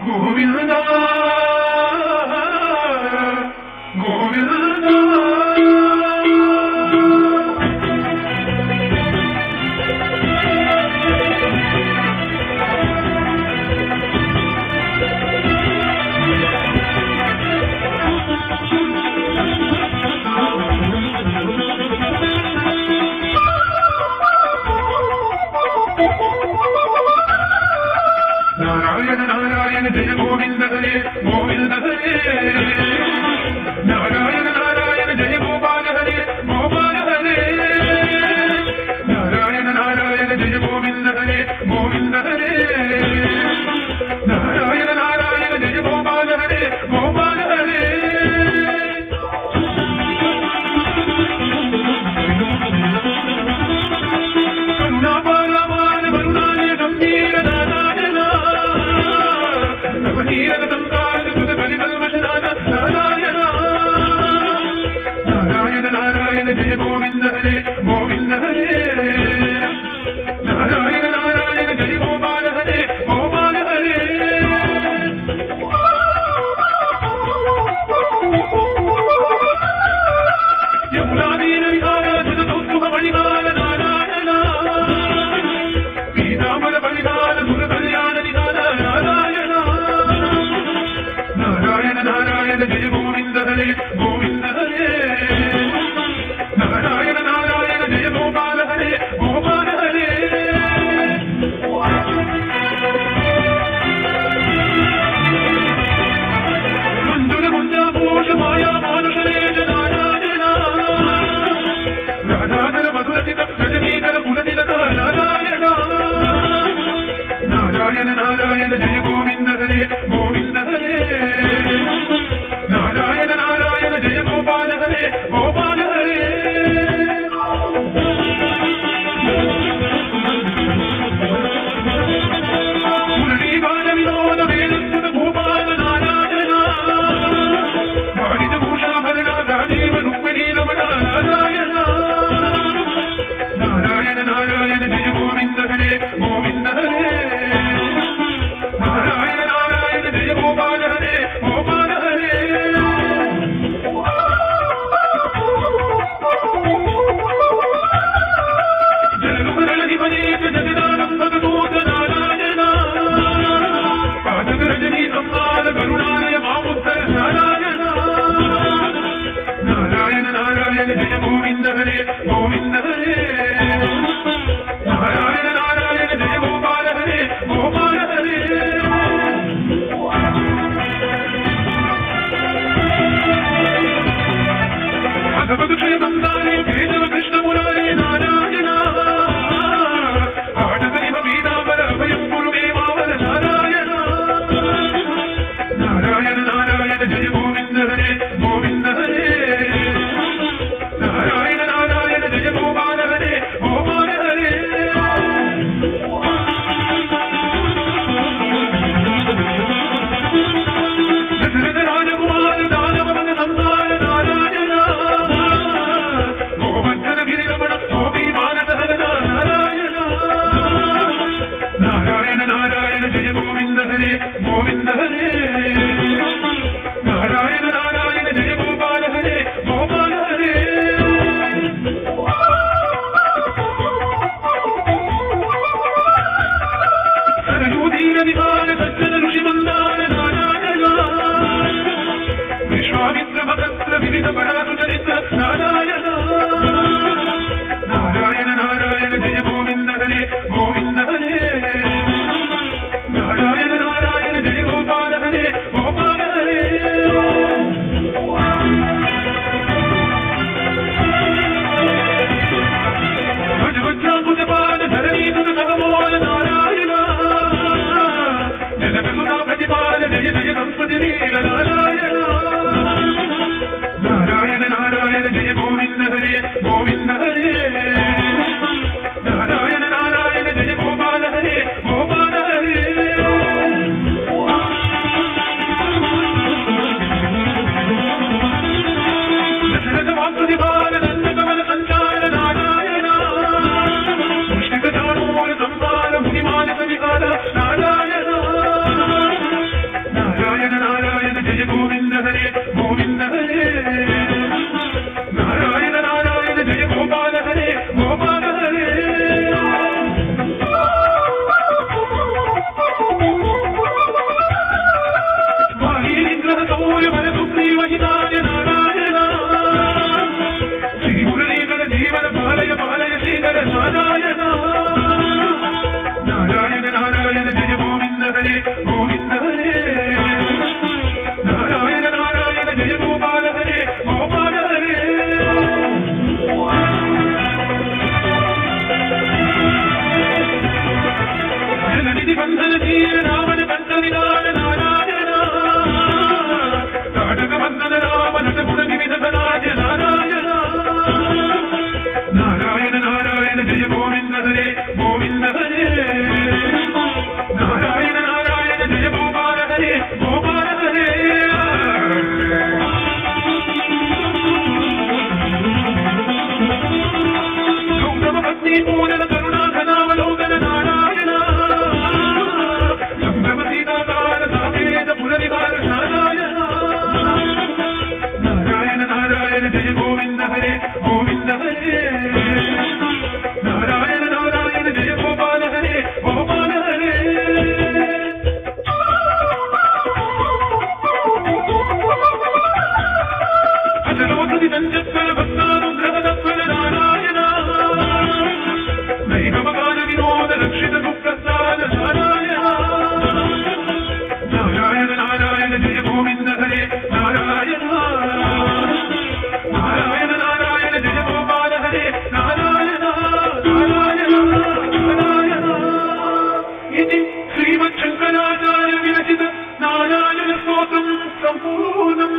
గోవిందా గోవిందా నారాయణ నారాయణ జయ గోవింద హరే గోవింద హరే నారాయణ నారాయణ జయ గోపాల హరే గోపాల హరే నారాయణ నారాయణ జయ గోవింద హరే గోవింద హరే నారాయణ నారాయణ జయ గోపాల హరే గోపాల హరే కరుణాపాలమాన కరుణాయ గంభీర నారాయణ నవనీరక సంతాన కృత కలికల్మషనాథ నారాయణ నారాయణ నారాయణ జయ గోవింద హరే గోవింద హరే నారాయణ నారాయణ జయ గోపాల హరే గోపాల హరే యమునాదీన విహార జగ కౌస్తుభ మణిమాల నారాయణ పీతాంబర పరిహార సుర కళ్యాణ నిధాన నారాయణ నారాయణ నారాయణ జయ గోవింద హరే గోవింద హరే నారాయణ నారాయణ జయ గోపాల హరే గోపాల హరే మంజుల ముంజాభూష మాయా మానుషరేజ నారాయణ రాధాధర మధురసిత రజనీకర కులతిలక నారాయణ నారాయణ నారాయణ జయ గోవింద హరే గోవింద హరే నారాయణ నారాయణ జయ గోపాల హరే గోపాల హరే మురళీగాన వినోద వేదస్సుత గోపాల నారాయణ వారిజ భూషాభరణ రాజీవ రుక్మిణీ రమణ నారాయణ నారాయణ నారాయణ జయ గోవింద హరే గోవింద హరే నారాయణ నారాయణ జయ గోపాల హరే గోపాల హరే జగమరణిపదేశ జగదానం భగదూత నారాయణ పాదక రజనీ సంహార కరుణాలయ మాముత్తర నారాయణ నారాయణ నారాయణ జయ గోవింద హరే గోవింద హరే నారాయణ నారాయణ జయ గోపాల హరే గోపాల హరే భగవద్ క్షయమందాలే కేశవ కృష్ణ మురారే నారాయణ ఆడగరిమ పీతాంబర అభయం కురుమే మావల నారాయణ నారాయణ నారాయణ జయ గోవింద హరే గోవింద హరే నారాయణ నారాయణ జయ గోపాల హరే గోపాల హరే దశరథ రాజకుమార దానవన సంహార నారాయణ గోవర్ధన గిరిరమణ గోపీ మానస హరణ నారాయణ నారాయణ నారాయణ జయ గోవింద హరే గోవింద హరే నారాయణ నారాయణ జయ గోపాల హరే గోపాల హరే సరయూధీర విహార సజ్జన ఋషి మందార నారాయణ విశ్వామిత్ర భగత్ర వివిధ పరాసు చరిత్ర నారాయణ నారాయణ నారాయణ జయ గోవింద హరే గోవింద హరే నారాయణ నారాయణ జయ గోపాల హరే గోపాల హరే భజవజ్రాంకుశపాద ధరణీసుత సగమోల నారాయణ జనకసుధా ప్రతిపాద జయ జయ సంస్కృతి వీర నారాయణ నారాయణ నారాయణ జయ విశ్వాసం సంపూర్ణం